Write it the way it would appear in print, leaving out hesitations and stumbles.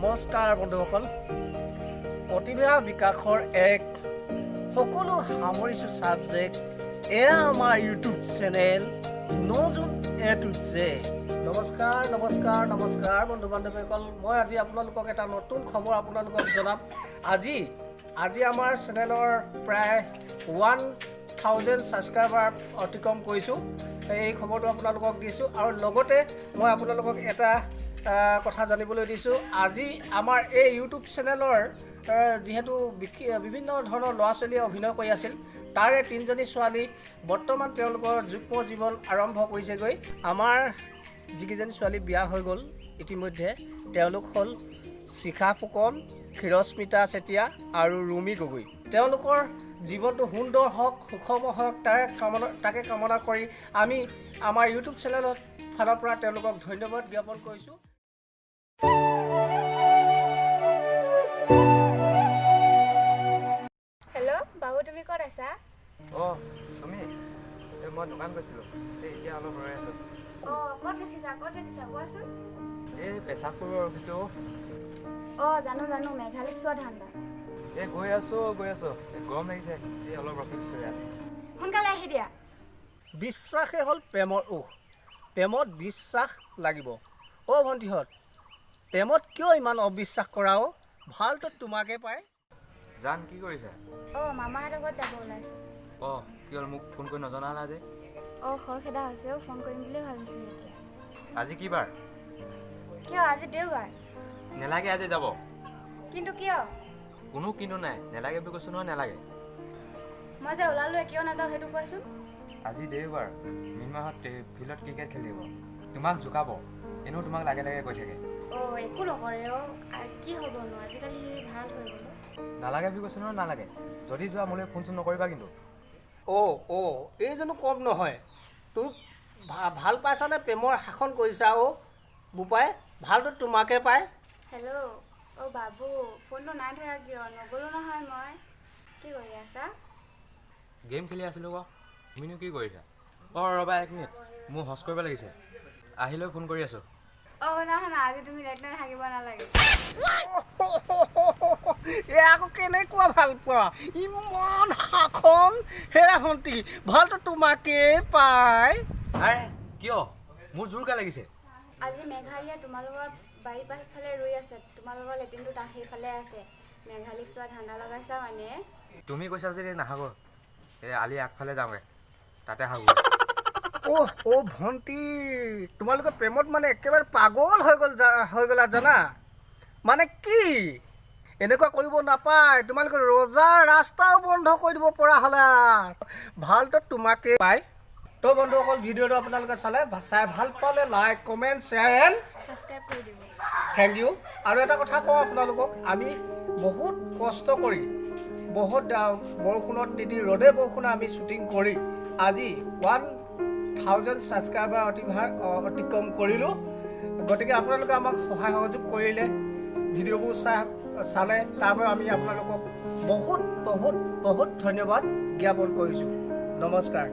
নমস্কাৰ বন্ধুসকল, প্ৰতিভা বিকাশৰ এক সকলো সামৰিছোঁ ছাবজেক্ট। এয়া আমাৰ YouTube channel নজুন A to Z. নমস্কাৰ বন্ধু বান্ধৱীসকল, মই আজি আপোনালোকক এটা নতুন খবৰ আপোনালোকক জনাম। আজি আমাৰ চেনেলৰ প্ৰায় 1000 ছাবস্ক্ৰাইবাৰ অতিক্ৰম কৰিছোঁ। এই খবৰটো আপোনালোকক দিছোঁ আৰু লগতে মই আপোনালোকক এটা কথা জানিবলৈ দিছোঁ। আজি আমাৰ এই ইউটিউব চেনেলৰ যিহেতু বিভিন্ন ধৰণৰ ল'ৰা ছোৱালীয়ে অভিনয় কৰি আছিল, তাৰে 3জনী ছোৱালী বৰ্তমান তেওঁলোকৰ যুগ্ম জীৱন আৰম্ভ কৰিছেগৈ। আমাৰ যিকেইজনী ছোৱালী বিয়া হৈ গ'ল ইতিমধ্যে, তেওঁলোক হ'ল শিখা ফুকন, ক্ষীৰস্মিতা চেতিয়া আৰু ৰুমি গগৈ। তেওঁলোকৰ জীৱনটো সুন্দৰ হওক, সুখম হওক, তাকে কামনা কৰি আমি আমাৰ ইউটিউব চেনেলৰ ফালৰ পৰা তেওঁলোকক ধন্যবাদ জ্ঞাপন কৰিছোঁ। হেল্ল' বাবু, তুমি ক'ত আছা? তুমি মই দোকান গৈছিলোঁ, এতিয়া অলপ ৰৈ আছোঁ। ক'ত ৰাখিছা কোৱাচোন। এই পেচাব কৰিব ৰখিছোঁ। জানো মেঘালয়ক চোৱা ধান্দা। গৈ আছোঁ গৰম লাগিছে, এই অলপ ৰখিছোঁ ইয়াত। সোনকালে আহি দিয়া। বিশ্বাসেই হ'ল প্ৰেমৰ উষ। প্ৰেমত বিশ্বাস লাগিব। ভণ্টিহঁত, প্ৰেমত কিয় ইমান অবিশ্বাস কৰা? ভালটো তোমাকে পায়। জান, কি কৰিছা? মামাহঁতৰ ঘৰত যাব ওলাইছোঁ। কি হ'ল, মোক ফোন কৰি নজনালা যে? খৰখেদা হৈছে, ফোন কৰিম বুলি ভাবিছিলোঁ এতিয়া। আজি কি বাৰ? কিয়, আজি দেওবাৰ। নেলাগে আজি যাব। কিন্তু কিয়? কোনো কিন্তু নাই, নেলাগে বুলি কৈছোঁ নহয়, নেলাগে। মই যে ওলালোঁ, কিয় নাযাওঁ সেইটো কোৱাচোন। আজি দেওবাৰ, মিনমাহঁত ফিল্ডত ক্ৰিকেট খেলিব, তোমাক জোকাব, এনেও তোমাক লাগে কৈ থাকে। একো নকৰে কি হ'বনো, আজিকালি ভাল হৈ গ'ল। নালাগে বুলি কৈছোঁ নহয়, নালাগে। যদি যোৱা মোলৈ ফোন চোন নকৰিবা কিন্তু। এইজনো কম নহয়। তোক ভাল পাইছানে? প্ৰেমৰ শাসন কৰিছা বোপাই, ভালটো তোমাকে পায়। হেল্ল' বাবু, ফোনটো নাই ধৰা কিয়? নগ'লোঁ নহয় মই। কি কৰি আছা? গেম খেলি আছিলোঁ আকৌ। তুমিনো কি কৰিছা? ৰ'বা 1 মিনিট, মোৰ হজ কৰিব লাগিছে, আহিলৈ ফোন কৰি আছোঁ। নহয়, আজি তুমি নেট থাকিব নালাগে। আকৌ কেনেকুৱা ভাল পোৱা, ইমান শাসন। হেৰা ভণ্টি, ভালটো তোমাকে পায়। কিয়? মোৰ জোৰকৈ লাগিছে। আজি মেঘালীয়ে তোমালোকৰ বাৰীৰ পাছফালে ৰৈ আছে, তোমালোকৰ লেট্ৰিনটো সেইফালে আছে। মেঘালীক চোৱা ধান্দা লগাইছা মানে। তুমি কৈছা যদি নাহাগো, আলি আগফালে যাওঁগৈ, তাতে হাগো। ভণ্টি, তোমালোকে প্ৰেমত মানে একেবাৰে পাগল হৈ গ'লা জানা। মানে কি, এনেকুৱা কৰিব নাপায়। তোমালোকে ৰজাৰ ৰাস্তাও বন্ধ কৰি দিব পৰা হ'লা। ভালটো তোমাকে পায়। বন্ধুসকল, ভিডিঅ'টো আপোনালোকে চাই ভাল পালে like, comment, share and subscribe কৰি দিব। Thank you. আৰু এটা কথা কওঁ আপোনালোকক, আমি বহুত কষ্ট কৰি, বহুত বৰষুণত তিতি, ৰ'দে বৰষুণে আমি শ্বুটিং কৰি আজি 1000 ছাবস্ক্ৰাইবাৰ অতিক্ৰম কৰিলোঁ। গতিকে আপোনালোকে আমাক সহায় সহযোগ কৰিলে, ভিডিঅ'বোৰ চালে, তাৰপৰা আমি আপোনালোকক বহুত ধন্যবাদ জ্ঞাপন কৰিছোঁ। নমস্কাৰ।